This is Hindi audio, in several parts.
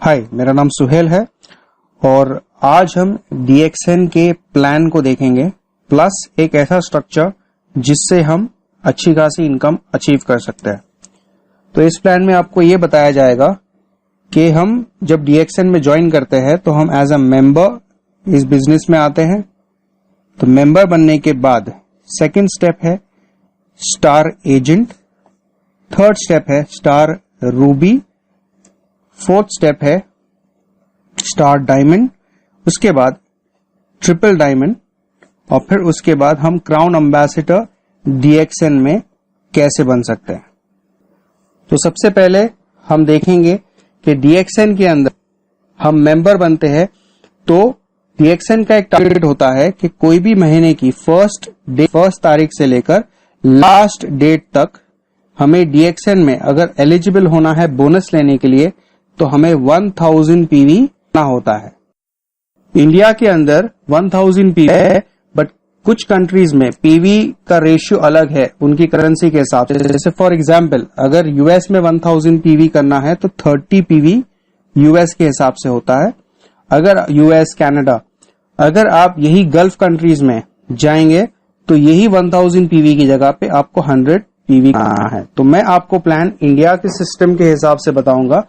हाय, मेरा नाम सुहेल है और आज हम DXN के प्लान को देखेंगे, प्लस एक ऐसा स्ट्रक्चर जिससे हम अच्छी खासी इनकम अचीव कर सकते हैं। तो इस प्लान में आपको ये बताया जाएगा कि हम जब DXN में ज्वाइन करते हैं तो हम एज अ मेंबर इस बिजनेस में आते हैं। तो मेंबर बनने के बाद सेकंड स्टेप है स्टार एजेंट, थर्ड स्टेप है स्टार रूबी, फोर्थ स्टेप है स्टार डायमंड, उसके बाद ट्रिपल डायमंड और फिर उसके बाद हम क्राउन एम्बेसडर DXN में कैसे बन सकते हैं। तो सबसे पहले हम देखेंगे कि DXN के अंदर हम मेंबर बनते हैं तो DXN का एक टारगेट होता है कि कोई भी महीने की फर्स्ट तारीख से लेकर लास्ट डेट तक हमें DXN में अगर एलिजिबल होना है बोनस लेने के लिए तो हमें 1000 PV ना होता है। इंडिया के अंदर 1000 PV है, बट कुछ कंट्रीज में PV का रेशियो अलग है उनकी करेंसी के हिसाब से। जैसे फॉर एग्जांपल अगर US में 1000 PV करना है तो 30 PV US के हिसाब से होता है। अगर US कनाडा, अगर आप यही गल्फ कंट्रीज में जाएंगे तो यही 1000 PV की जगह पे आपको 100 PV करना है। तो मैं आपको प्लान इंडिया के सिस्टम के हिसाब से बताऊंगा,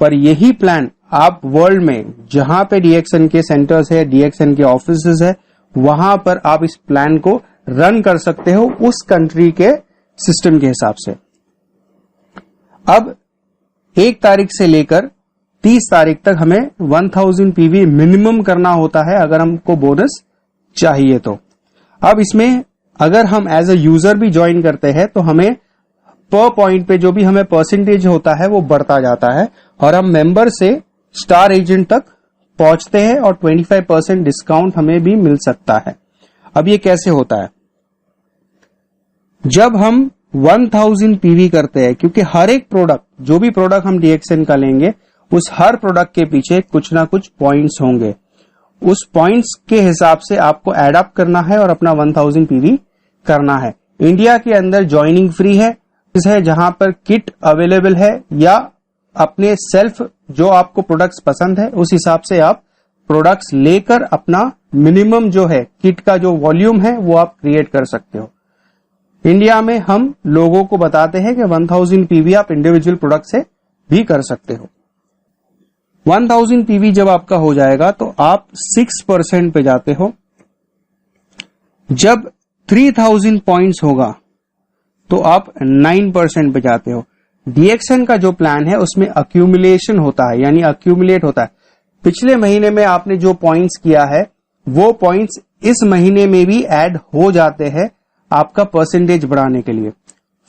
पर यही प्लान आप वर्ल्ड में जहां पे DXN के सेंटर्स है, DXN के ऑफिसेज है, वहां पर आप इस प्लान को रन कर सकते हो उस कंट्री के सिस्टम के हिसाब से। अब 1 तारीख से लेकर 30 तारीख तक हमें 1000 PV मिनिमम करना होता है अगर हमको बोनस चाहिए तो। अब इसमें अगर हम एज अ यूजर भी ज्वाइन करते हैं तो हमें पर पॉइंट पे जो भी हमें परसेंटेज होता है वो बढ़ता जाता है और हम मेंबर से स्टार एजेंट तक पहुंचते हैं और 25% डिस्काउंट हमें भी मिल सकता है। अब ये कैसे होता है? जब हम 1000 PV करते हैं, क्योंकि हर एक प्रोडक्ट, जो भी प्रोडक्ट हम DXN का लेंगे उस हर प्रोडक्ट के पीछे कुछ ना कुछ पॉइंट्स होंगे। उस पॉइंट्स के हिसाब से आपको एड अप करना है और अपना 1000 PV करना है। इंडिया के अंदर ज्वाइनिंग फ्री है जहां पर किट अवेलेबल है, या अपने सेल्फ जो आपको प्रोडक्ट्स पसंद है उस हिसाब से आप प्रोडक्ट्स लेकर अपना मिनिमम जो है किट का जो वॉल्यूम है वो आप क्रिएट कर सकते हो। इंडिया में हम लोगों को बताते हैं कि 1000 PV आप इंडिविजुअल प्रोडक्ट से भी कर सकते हो। 1000 PV जब आपका हो जाएगा तो आप 6% पे जाते हो। जब 3000 पॉइंट्स होगा तो आप 9% पे जाते हो। DXN का जो प्लान है उसमें अक्यूमुलेशन होता है, यानी अक्यूमुलेट होता है। पिछले महीने में आपने जो पॉइंट्स किया है वो पॉइंट्स इस महीने में भी ऐड हो जाते हैं आपका परसेंटेज बढ़ाने के लिए।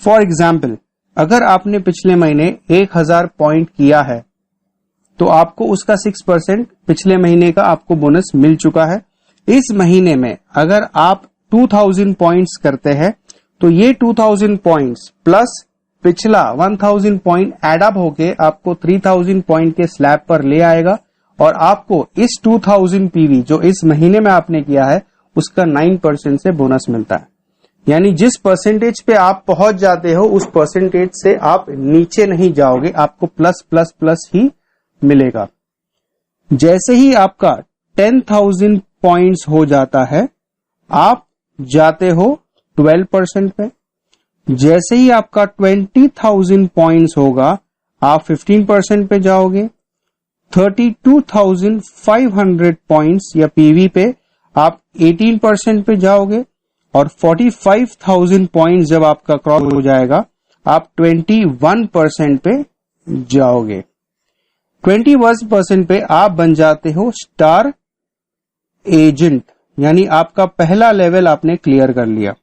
फॉर एग्जाम्पल अगर आपने पिछले महीने 1000 पॉइंट किया है तो आपको उसका 6% पिछले महीने का आपको बोनस मिल चुका है। इस महीने में अगर आप 2000 पॉइंट्स करते हैं तो ये 2000 पॉइंट्स प्लस पिछला 1000 पॉइंट एड अप होके आपको 3000 पॉइंट के स्लैब पर ले आएगा और आपको इस 2000 PV जो इस महीने में आपने किया है उसका 9% से बोनस मिलता है। यानी जिस परसेंटेज पे आप पहुंच जाते हो उस परसेंटेज से आप नीचे नहीं जाओगे, आपको प्लस प्लस प्लस ही मिलेगा। जैसे ही आपका 10,000 पॉइंट्स हो जाता है आप जाते हो 12% पे। जैसे ही आपका 20,000 पॉइंट्स होगा आप 15% पे जाओगे। 32,500 पॉइंट्स या PV पे आप 18% पे जाओगे और 45,000 पॉइंट्स जब आपका क्रॉस हो जाएगा आप 21% पे जाओगे। 21% पे आप बन जाते हो स्टार एजेंट, यानी आपका पहला लेवल आपने क्लियर कर लिया।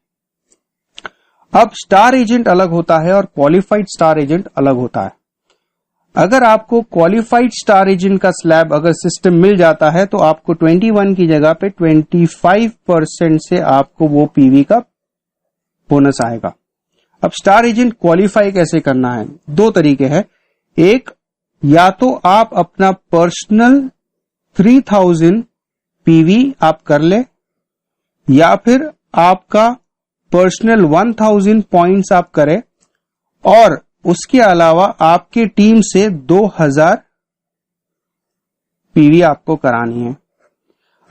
अब स्टार एजेंट अलग होता है और क्वालिफाइड स्टार एजेंट अलग होता है। अगर आपको क्वालिफाइड स्टार एजेंट का स्लैब अगर सिस्टम मिल जाता है तो आपको 21 की जगह पे 25% से आपको वो PV का बोनस आएगा। अब स्टार एजेंट क्वालिफाई कैसे करना है? 2 तरीके हैं। एक, या तो आप अपना पर्सनल 3000 PV आप कर ले, या फिर आपका पर्सनल 1000 पॉइंट्स आप करें और उसके अलावा आपकी टीम से 2000 पीवी आपको करानी है।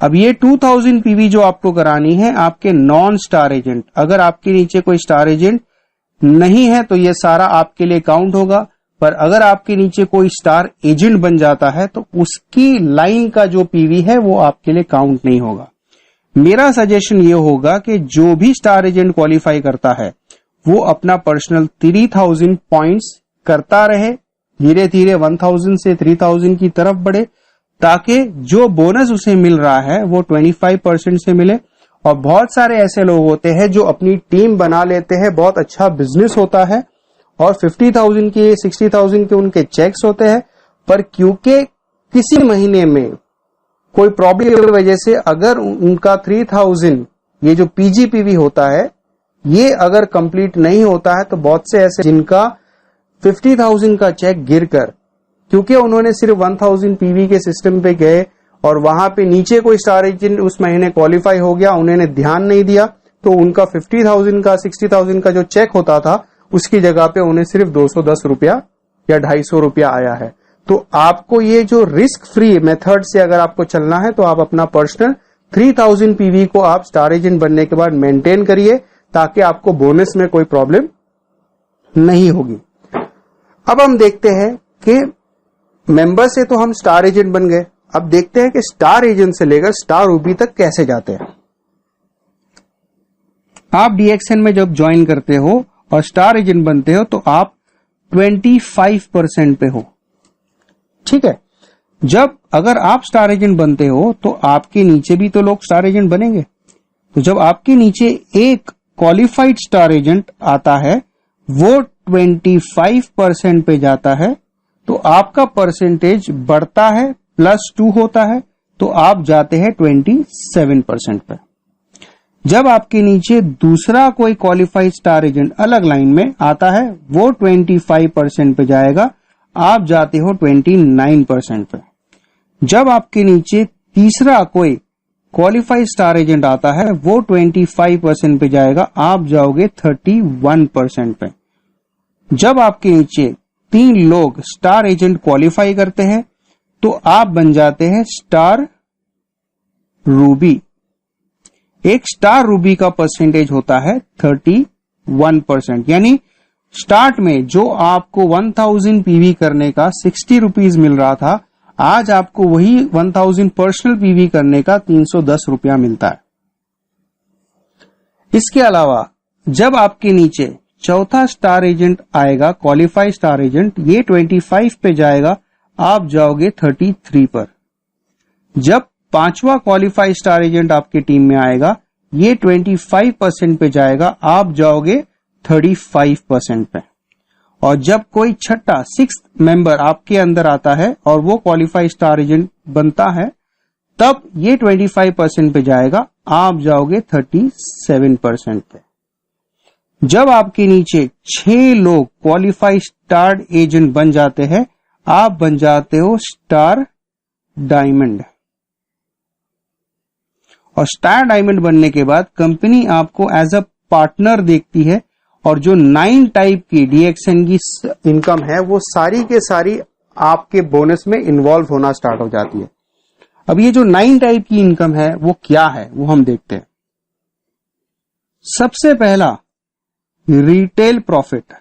अब ये 2000 पीवी जो आपको करानी है आपके नॉन स्टार एजेंट, अगर आपके नीचे कोई स्टार एजेंट नहीं है तो ये सारा आपके लिए काउंट होगा, पर अगर आपके नीचे कोई स्टार एजेंट बन जाता है तो उसकी लाइन का जो पीवी है वो आपके लिए काउंट नहीं होगा। मेरा सजेशन ये होगा कि जो भी स्टार एजेंट क्वालिफाई करता है वो अपना पर्सनल 3000 पॉइंट्स करता रहे, धीरे धीरे 1000 से 3000 की तरफ बढ़े, ताकि जो बोनस उसे मिल रहा है वो 25% से मिले। और बहुत सारे ऐसे लोग होते हैं जो अपनी टीम बना लेते हैं, बहुत अच्छा बिजनेस होता है और 50,000 के 60,000 के उनके चेक्स होते हैं, पर क्योंकि किसी महीने में कोई प्रॉब्लम की वजह से अगर उनका 3000 ये जो पीजीपीवी होता है ये अगर कंप्लीट नहीं होता है तो बहुत से ऐसे जिनका 50,000 का चेक गिरकर, क्योंकि उन्होंने सिर्फ 1000 पीवी के सिस्टम पे गए और वहां पे नीचे कोई स्टार एजेंट उस महीने क्वालिफाई हो गया, उन्होंने ध्यान नहीं दिया तो उनका 50,000 का 60,000 का जो चेक होता था उसकी जगह पे उन्हें सिर्फ 210 रुपया या 250 रुपया आया है। तो आपको ये जो रिस्क फ्री मेथड से अगर आपको चलना है तो आप अपना पर्सनल 3000 पीवी को आप स्टार एजेंट बनने के बाद मेंटेन करिए, ताकि आपको बोनस में कोई प्रॉब्लम नहीं होगी। अब हम देखते हैं कि मेंबर से तो हम स्टार एजेंट बन गए, अब देखते हैं कि स्टार एजेंट से लेकर स्टार रूबी तक कैसे जाते हैं। आप डीएक्सएन में जब ज्वाइन करते हो और स्टार एजेंट बनते हो तो आप 25% पे हो, ठीक है। जब अगर आप स्टार एजेंट बनते हो तो आपके नीचे भी तो लोग स्टार एजेंट बनेंगे, तो जब आपके नीचे एक क्वालिफाइड स्टार एजेंट आता है वो 25% पे जाता है तो आपका परसेंटेज बढ़ता है, +2 होता है, तो आप जाते हैं 27% पे। जब आपके नीचे दूसरा कोई क्वालिफाइड स्टार एजेंट अलग लाइन में आता है वो 25% पे जाएगा, आप जाते हो 29% पे। जब आपके नीचे तीसरा कोई क्वालिफाइड स्टार एजेंट आता है वो 25% पे जाएगा, आप जाओगे 31% पे। जब आपके नीचे 3 लोग स्टार एजेंट क्वालिफाई करते हैं तो आप बन जाते हैं स्टार रूबी। एक स्टार रूबी का परसेंटेज होता है 31%, यानी स्टार्ट में जो आपको 1000 पीवी करने का 60 रुपीज मिल रहा था, आज आपको वही 1000 पर्सनल पीवी करने का 310 रुपया मिलता है। इसके अलावा जब आपके नीचे चौथा स्टार एजेंट आएगा, क्वालिफाइड स्टार एजेंट, ये 25 पे जाएगा, आप जाओगे 33 पर। जब पांचवा क्वालिफाइड स्टार एजेंट आपकी टीम में आएगा, ये 25% पे जाएगा, आप जाओगे 35% पे। और जब कोई छठा 6th मेंबर आपके अंदर आता है और वो क्वालिफाइड स्टार एजेंट बनता है, तब ये 25% पे जाएगा, आप जाओगे 37% पे। जब आपके नीचे 6 लोग क्वालिफाइड स्टार एजेंट बन जाते हैं, आप बन जाते हो स्टार डायमंड। और स्टार डायमंड बनने के बाद कंपनी आपको एज अ पार्टनर देखती है और जो 9 टाइप की डीएक्सएन की इनकम है वो सारी के सारी आपके बोनस में इन्वॉल्व होना स्टार्ट हो जाती है। अब ये जो 9 टाइप की इनकम है वो क्या है वो हम देखते हैं। सबसे पहला रिटेल प्रॉफिट।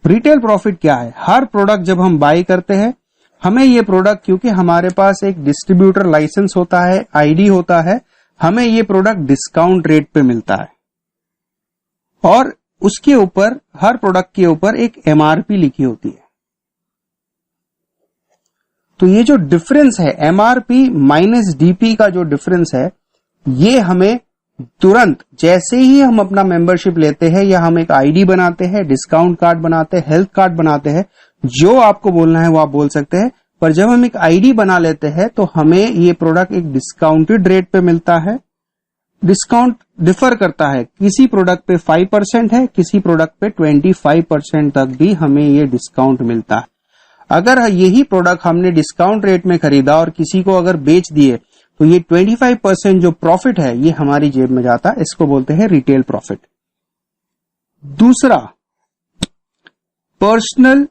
रिटेल प्रॉफिट क्या है? हर प्रोडक्ट जब हम बाय करते हैं, हमें ये प्रोडक्ट, क्योंकि हमारे पास एक डिस्ट्रीब्यूटर लाइसेंस होता है, आईडी होता है, हमें ये प्रोडक्ट डिस्काउंट रेट पे मिलता है और उसके ऊपर हर प्रोडक्ट के ऊपर एक एमआरपी लिखी होती है। तो ये जो डिफरेंस है एमआरपी माइनस डीपी का जो डिफरेंस है, ये हमें तुरंत जैसे ही हम अपना मेंबरशिप लेते हैं या हम एक आईडी बनाते हैं, डिस्काउंट कार्ड बनाते हैं, हेल्थ कार्ड बनाते हैं, जो आपको बोलना है वो आप बोल सकते हैं, पर जब हम एक आईडी बना लेते हैं तो हमें ये प्रोडक्ट एक डिस्काउंटेड रेट पे मिलता है। डिस्काउंट डिफर करता है, किसी प्रोडक्ट पे 5% है, किसी प्रोडक्ट पे 25% तक भी हमें ये डिस्काउंट मिलता है। अगर यही प्रोडक्ट हमने डिस्काउंट रेट में खरीदा और किसी को अगर बेच दिए तो ये 25% जो प्रॉफिट है ये हमारी जेब में जाता है, इसको बोलते हैं रिटेल प्रॉफिट। दूसरा पर्सनल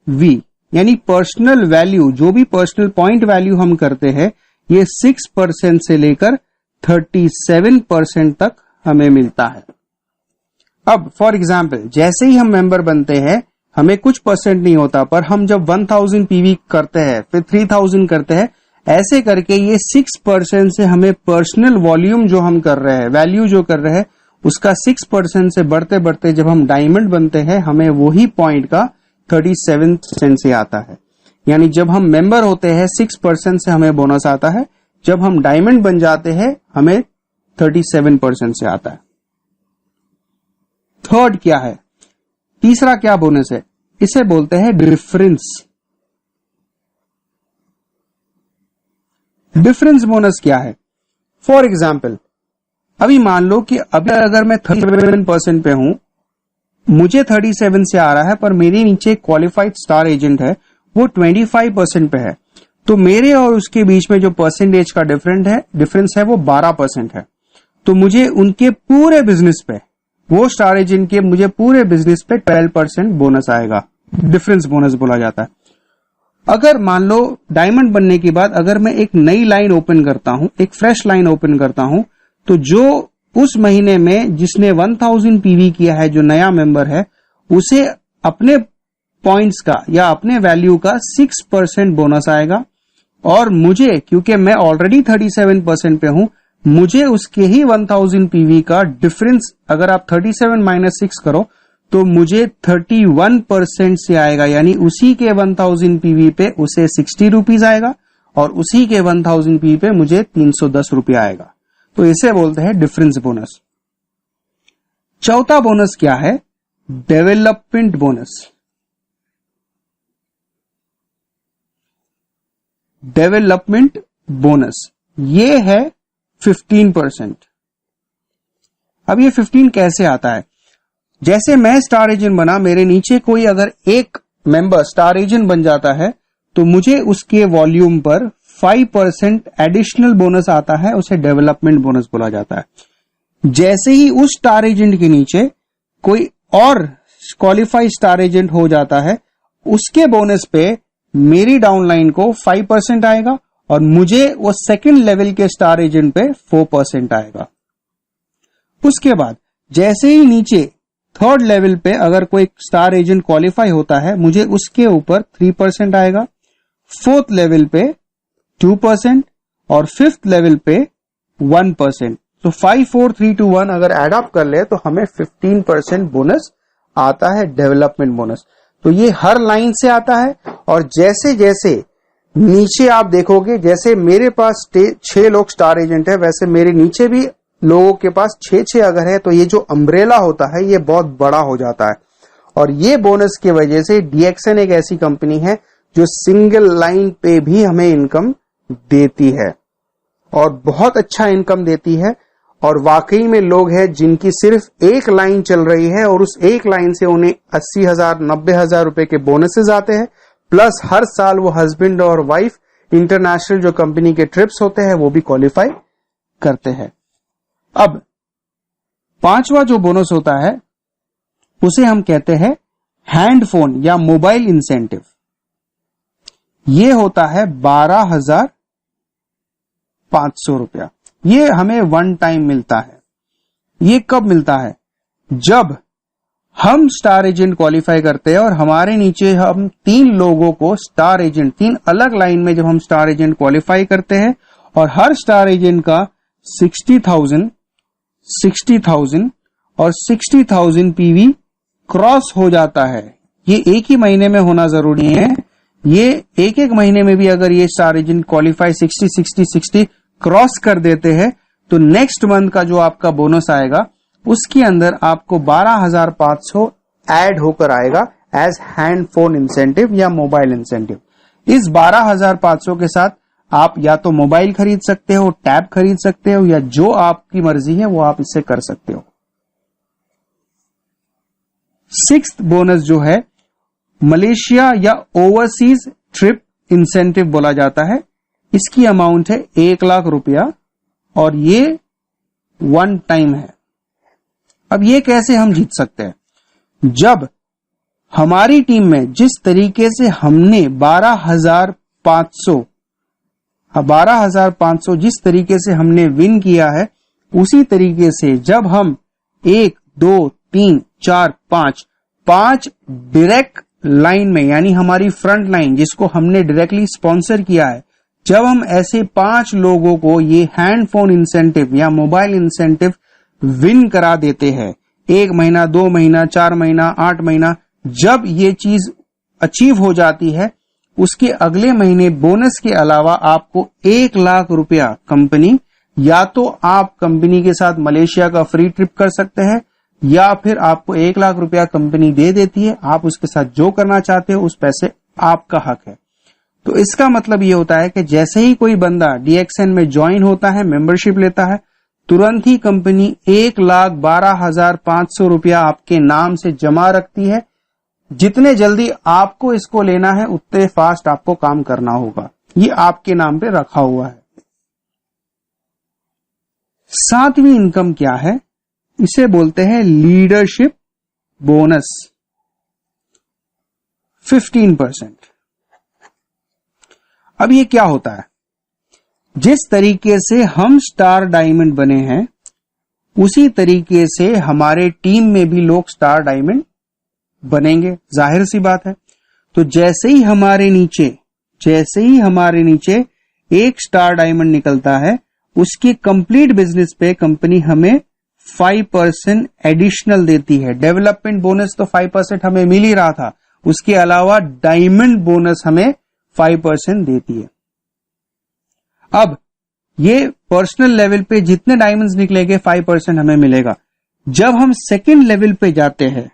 वी, यानी पर्सनल वैल्यू, जो भी पर्सनल पॉइंट वैल्यू हम करते हैं, ये 6% से लेकर 37% तक हमें मिलता है। अब फॉर एग्जाम्पल, जैसे ही हम मेंबर बनते हैं हमें कुछ परसेंट नहीं होता, पर हम जब 1000 पीवी करते हैं, फिर 3000 करते हैं, ऐसे करके ये 6% से हमें पर्सनल वॉल्यूम जो हम कर रहे हैं, वैल्यू जो कर रहे हैं, उसका 6% से बढ़ते बढ़ते जब हम डायमंड बनते हैं हमें वही पॉइंट का 37% से आता है। यानी जब हम मेंबर होते हैं 6% से हमें बोनस आता है, जब हम डायमंड बन जाते हैं हमें 37% से आता है। थर्ड क्या है, तीसरा क्या बोनस है, इसे बोलते हैं डिफरेंस। डिफरेंस बोनस क्या है? फॉर एग्जाम्पल, अभी मान लो कि अभी अगर मैं 37% पे हूं, मुझे 37 से आ रहा है, पर मेरे नीचे क्वालिफाइड स्टार एजेंट है, वो 25% पे है, तो मेरे और उसके बीच में जो परसेंटेज का डिफरेंस है वो 12% है। तो मुझे उनके पूरे बिजनेस पे, वो स्टार एजेंट के मुझे पूरे बिजनेस पे 12% बोनस आएगा, डिफरेंस बोनस बोला जाता है। अगर मान लो डायमंड बनने के बाद अगर मैं एक नई लाइन ओपन करता हूं, एक फ्रेश लाइन ओपन करता हूं, तो जो उस महीने में जिसने 1000 पीवी किया है, जो नया मेंबर है, उसे अपने पॉइंट्स का या अपने वैल्यू का 6% बोनस आएगा, और मुझे, क्योंकि मैं ऑलरेडी 37% पे हूं, मुझे उसके ही 1000 पीवी का डिफरेंस, अगर आप 37 माइनस 6 करो तो मुझे 31% से आएगा। यानी उसी के 1000 पीवी पे उसे 60 रुपीज आएगा, और उसी के 1000 पीवी पे मुझे 310 रुपया आएगा। तो इसे बोलते हैं डिफरेंस बोनस। चौथा बोनस क्या है? Development bonus. डेवलपमेंट बोनस ये है 15%। अब ये 15 कैसे आता है? जैसे मैं स्टार एजेंट बना, मेरे नीचे कोई अगर एक मेंबर स्टार एजेंट बन जाता है, तो मुझे उसके वॉल्यूम पर 5% एडिशनल बोनस आता है, उसे डेवलपमेंट बोनस बोला जाता है। जैसे ही उस स्टार एजेंट के नीचे कोई और क्वालिफाइड स्टार एजेंट हो जाता है, उसके बोनस पे मेरी डाउनलाइन को 5% आएगा, और मुझे वो सेकंड लेवल के स्टार एजेंट पे 4% आएगा। उसके बाद जैसे ही नीचे थर्ड लेवल पे अगर कोई स्टार एजेंट क्वालिफाई होता है, मुझे उसके ऊपर 3% आएगा, फोर्थ लेवल पे 2%, और फिफ्थ लेवल पे 1%। तो 5 4 3 2 1 अगर एड अप कर ले तो हमें 15% बोनस आता है, डेवलपमेंट बोनस। तो ये हर लाइन से आता है, और जैसे जैसे नीचे आप देखोगे, जैसे मेरे पास 6 लोग स्टार एजेंट है, वैसे मेरे नीचे भी लोगों के पास 6 अगर है, तो ये जो अम्ब्रेला होता है ये बहुत बड़ा हो जाता है। और ये बोनस की वजह से डीएक्सएन एक ऐसी कंपनी है जो सिंगल लाइन पे भी हमें इनकम देती है, और बहुत अच्छा इनकम देती है। और वाकई में लोग हैं जिनकी सिर्फ एक लाइन चल रही है, और उस एक लाइन से उन्हें 80,000 90,000 रुपए के बोनसेस आते हैं, प्लस हर साल वो हस्बैंड और वाइफ इंटरनेशनल जो कंपनी के ट्रिप्स होते हैं वो भी क्वालिफाई करते हैं। अब पांचवा जो बोनस होता है उसे हम कहते हैं हैंड फोन या मोबाइल इंसेंटिव। ये होता है 12,500 रुपया। ये हमें वन टाइम मिलता है। ये कब मिलता है? जब हम स्टार एजेंट क्वालिफाई करते हैं और हमारे नीचे हम 3 लोगों को स्टार एजेंट, 3 अलग लाइन में जब हम स्टार एजेंट क्वालिफाई करते हैं, और हर स्टार एजेंट का 60,000 और 60,000 पीवी क्रॉस हो जाता है। ये एक ही महीने में होना जरूरी है। ये एक एक महीने में भी अगर ये स्टार एजेंट क्वालिफाई 60 क्रॉस कर देते हैं, तो नेक्स्ट मंथ का जो आपका बोनस आएगा उसके अंदर आपको 12,500 ऐड होकर आएगा एज हैंड फोन इंसेंटिव या मोबाइल इंसेंटिव। इस 12,500 के साथ आप या तो मोबाइल खरीद सकते हो, टैब खरीद सकते हो, या जो आपकी मर्जी है वो आप इससे कर सकते हो। 6th बोनस जो है मलेशिया या ओवरसीज ट्रिप इंसेंटिव बोला जाता है। इसकी अमाउंट है 1 लाख रुपया, और ये वन टाइम है। अब ये कैसे हम जीत सकते हैं? जब हमारी टीम में जिस तरीके से हमने 12,500 जिस तरीके से हमने विन किया है, उसी तरीके से जब हम 1, 2, 3, 4, 5 डायरेक्ट लाइन में, यानी हमारी फ्रंट लाइन जिसको हमने डायरेक्टली स्पॉन्सर किया है, जब हम ऐसे 5 लोगों को ये हैंड फोन इंसेंटिव या मोबाइल इंसेंटिव विन करा देते हैं, 1 महीना, 2 महीना, 4 महीना, 8 महीना, जब ये चीज अचीव हो जाती है, उसके अगले महीने बोनस के अलावा आपको 1 लाख रुपया कंपनी, या तो आप कंपनी के साथ मलेशिया का फ्री ट्रिप कर सकते हैं, या फिर आपको 1 लाख रुपया कंपनी दे देती है, आप उसके साथ जो करना चाहते हो उस पैसे आपका हक है। तो इसका मतलब ये होता है कि जैसे ही कोई बंदा डीएक्सएन में ज्वाइन होता है, मेंबरशिप लेता है, तुरंत ही कंपनी 1,12,500 रुपया आपके नाम से जमा रखती है। जितने जल्दी आपको इसको लेना है उतने फास्ट आपको काम करना होगा, ये आपके नाम पे रखा हुआ है। 7वीं इनकम क्या है? इसे बोलते हैं लीडरशिप बोनस, 15%। अब ये क्या होता है? जिस तरीके से हम स्टार डायमंड बने हैं, उसी तरीके से हमारे टीम में भी लोग स्टार डायमंड बनेंगे, जाहिर सी बात है। तो जैसे ही हमारे नीचे एक स्टार डायमंड निकलता है, उसके कंप्लीट बिजनेस पे कंपनी हमें 5% एडिशनल देती है। डेवलपमेंट बोनस तो 5% हमें मिल ही रहा था, उसके अलावा डायमंड बोनस हमें 5% देती है। अब ये पर्सनल लेवल पे जितने डायमंड्स निकलेंगे 5% हमें मिलेगा। जब हम सेकंड लेवल पे जाते हैं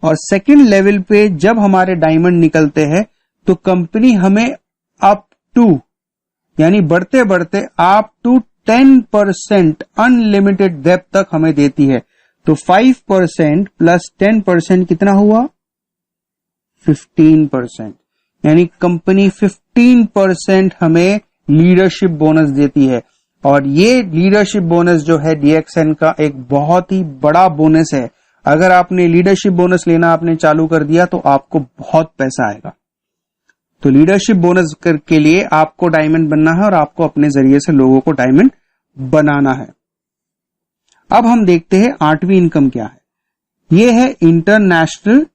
और सेकंड लेवल पे जब हमारे डायमंड निकलते हैं, तो कंपनी हमें अप टू, यानी बढ़ते बढ़ते अप टू 10% अनलिमिटेड डेप्थ तक हमें देती है। तो 5% प्लस 10% कितना हुआ? 15%, यानी कंपनी 15% हमें लीडरशिप बोनस देती है। और ये लीडरशिप बोनस जो है डीएक्सएन का एक बहुत ही बड़ा बोनस है। अगर आपने लीडरशिप बोनस लेना आपने चालू कर दिया तो आपको बहुत पैसा आएगा। तो लीडरशिप बोनस के लिए आपको डायमंड बनना है और आपको अपने जरिए से लोगों को डायमंड बनाना है। अब हम देखते हैं 8वीं इनकम क्या है। ये है इंटरनेशनल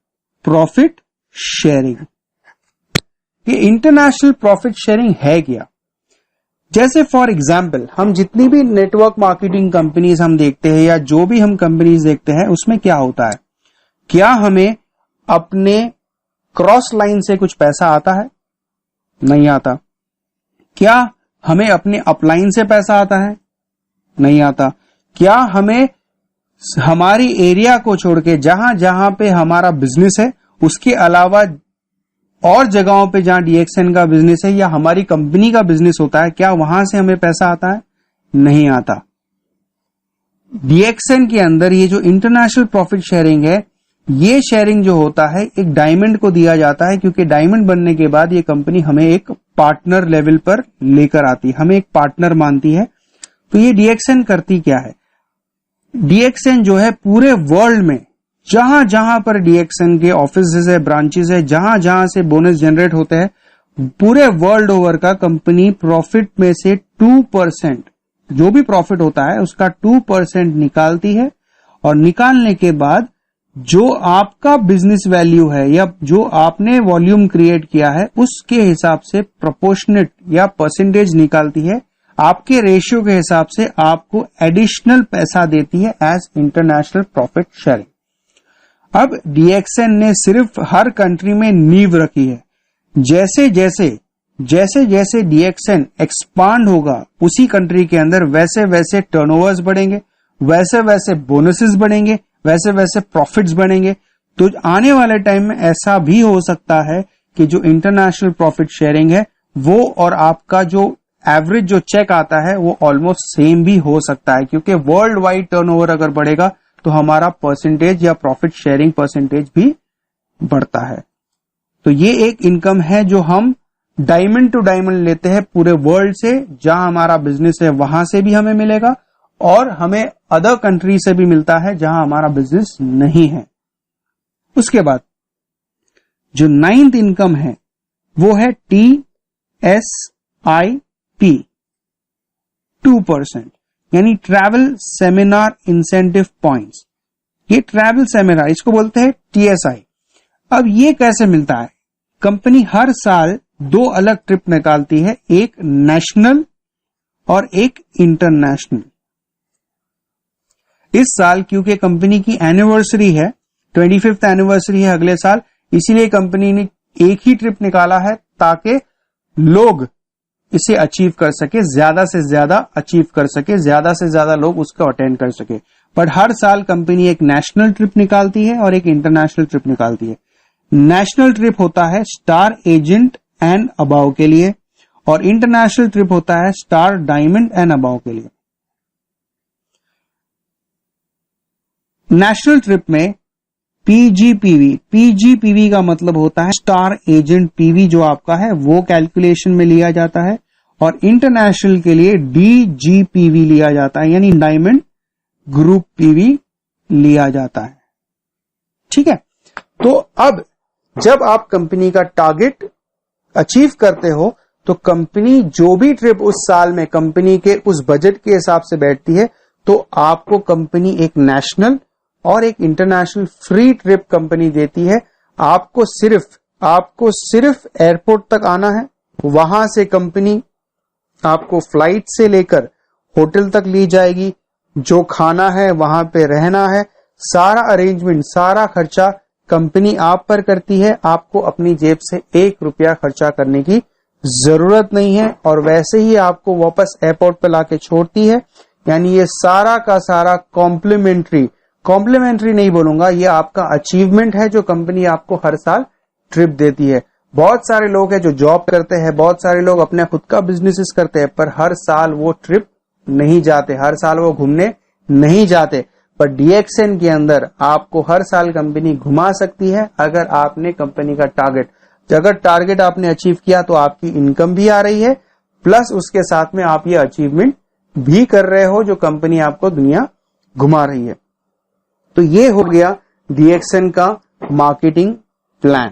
प्रॉफिट शेयरिंग। ये इंटरनेशनल प्रॉफिट शेयरिंग है क्या? जैसे फॉर एग्जाम्पल हम जितनी भी नेटवर्क मार्केटिंग कंपनीज हम देखते हैं या जो भी हम कंपनीज देखते हैं, उसमें क्या होता है? क्या हमें अपने क्रॉस लाइन से कुछ पैसा आता है? नहीं आता। क्या हमें अपने अपलाइन से पैसा आता है? नहीं आता। क्या हमें हमारी एरिया को छोड़ के जहां जहां पे हमारा बिजनेस है उसके अलावा और जगहों पे जहां डीएक्सएन का बिजनेस है या हमारी कंपनी का बिजनेस होता है, क्या वहां से हमें पैसा आता है? नहीं आता। डीएक्सएन के अंदर ये जो इंटरनेशनल प्रॉफिट शेयरिंग है, ये शेयरिंग जो होता है एक डायमंड को दिया जाता है, क्योंकि डायमंड बनने के बाद ये कंपनी हमें एक पार्टनर लेवल पर लेकर आती है, हमें एक पार्टनर मानती है। तो ये डीएक्सएन करती क्या है? डीएक्सएन जो है पूरे वर्ल्ड में जहां जहां पर डीएक्सएन के ऑफिसेज है, ब्रांचेस है, जहां जहां से बोनस जनरेट होते हैं, पूरे वर्ल्ड ओवर का कंपनी प्रॉफिट में से 2%, जो भी प्रॉफिट होता है उसका 2% निकालती है। और निकालने के बाद जो आपका बिजनेस वैल्यू है या जो आपने वॉल्यूम क्रिएट किया है उसके हिसाब से प्रोपोर्शनेट या परसेंटेज निकालती है। आपके रेशियो के हिसाब से आपको एडिशनल पैसा देती है एज इंटरनेशनल प्रॉफिट शेयरिंग। अब डीएक्सएन ने सिर्फ हर कंट्री में नींव रखी है। जैसे जैसे डीएक्सएन एक्सपांड होगा उसी कंट्री के अंदर, वैसे वैसे टर्नओवर्स बढ़ेंगे, वैसे वैसे बोनसेस बढ़ेंगे, वैसे वैसे प्रॉफिट्स बढ़ेंगे। तो आने वाले टाइम में ऐसा भी हो सकता है कि जो इंटरनेशनल प्रॉफिट शेयरिंग है वो और आपका जो एवरेज जो चेक आता है वो ऑलमोस्ट सेम भी हो सकता है, क्योंकि वर्ल्ड वाइड टर्नओवर अगर बढ़ेगा तो हमारा परसेंटेज या प्रॉफिट शेयरिंग परसेंटेज भी बढ़ता है। तो ये एक इनकम है जो हम डायमंड टू डायमंड लेते हैं पूरे वर्ल्ड से, जहां हमारा बिजनेस है वहां से भी हमें मिलेगा और हमें अदर कंट्री से भी मिलता है जहां हमारा बिजनेस नहीं है। उसके बाद जो 9th इनकम है वो है TSIP 2%, यानी ट्रैवल सेमिनार इंसेंटिव पॉइंट्स। ये ट्रैवल सेमिनार, इसको बोलते हैं TSI। अब ये कैसे मिलता है? कंपनी हर साल 2 अलग ट्रिप निकालती है, एक नेशनल और एक इंटरनेशनल। इस साल क्योंकि कंपनी की एनिवर्सरी है, 25th एनिवर्सरी है अगले साल, इसीलिए कंपनी ने एक ही ट्रिप निकाला है ताकि लोग इसे अचीव कर सके, ज्यादा से ज्यादा अचीव कर सके, ज्यादा से ज्यादा लोग उसको अटेंड कर सके। पर हर साल कंपनी एक नेशनल ट्रिप निकालती है और एक इंटरनेशनल ट्रिप निकालती है। नेशनल ट्रिप होता है स्टार एजेंट एंड अबाव के लिए और इंटरनेशनल ट्रिप होता है स्टार डायमंड एंड अबाव के लिए। नेशनल ट्रिप में पीजीपीवी का मतलब होता है स्टार एजेंट पीवी जो आपका है वो कैलकुलेशन में लिया जाता है, और इंटरनेशनल के लिए डीजीपीवी लिया जाता है, यानी डायमंड ग्रुप पीवी लिया जाता है। ठीक है, तो अब जब आप कंपनी का टारगेट अचीव करते हो तो कंपनी जो भी ट्रिप उस साल में कंपनी के उस बजट के हिसाब से बैठती है, तो आपको कंपनी एक नेशनल और एक इंटरनेशनल फ्री ट्रिप कंपनी देती है। आपको सिर्फ एयरपोर्ट तक आना है, वहां से कंपनी आपको फ्लाइट से लेकर होटल तक ले जाएगी, जो खाना है वहां पे रहना है, सारा अरेंजमेंट, सारा खर्चा कंपनी आप पर करती है। आपको अपनी जेब से 1 रुपया खर्चा करने की जरूरत नहीं है, और वैसे ही आपको वापस एयरपोर्ट पे लाके छोड़ती है। यानी ये सारा का सारा कॉम्प्लीमेंट्री नहीं बोलूंगा, ये आपका अचीवमेंट है जो कंपनी आपको हर साल ट्रिप देती है। बहुत सारे लोग हैं जो जॉब करते हैं, बहुत सारे लोग अपने खुद का बिजनेस करते हैं, पर हर साल वो ट्रिप नहीं जाते, हर साल वो घूमने नहीं जाते। पर डीएक्सएन के अंदर आपको हर साल कंपनी घुमा सकती है अगर आपने कंपनी का अगर टारगेट आपने अचीव किया तो आपकी इनकम भी आ रही है, प्लस उसके साथ में आप ये अचीवमेंट भी कर रहे हो जो कंपनी आपको दुनिया घुमा रही है। तो ये हो गया डीएक्सएन का मार्केटिंग प्लान।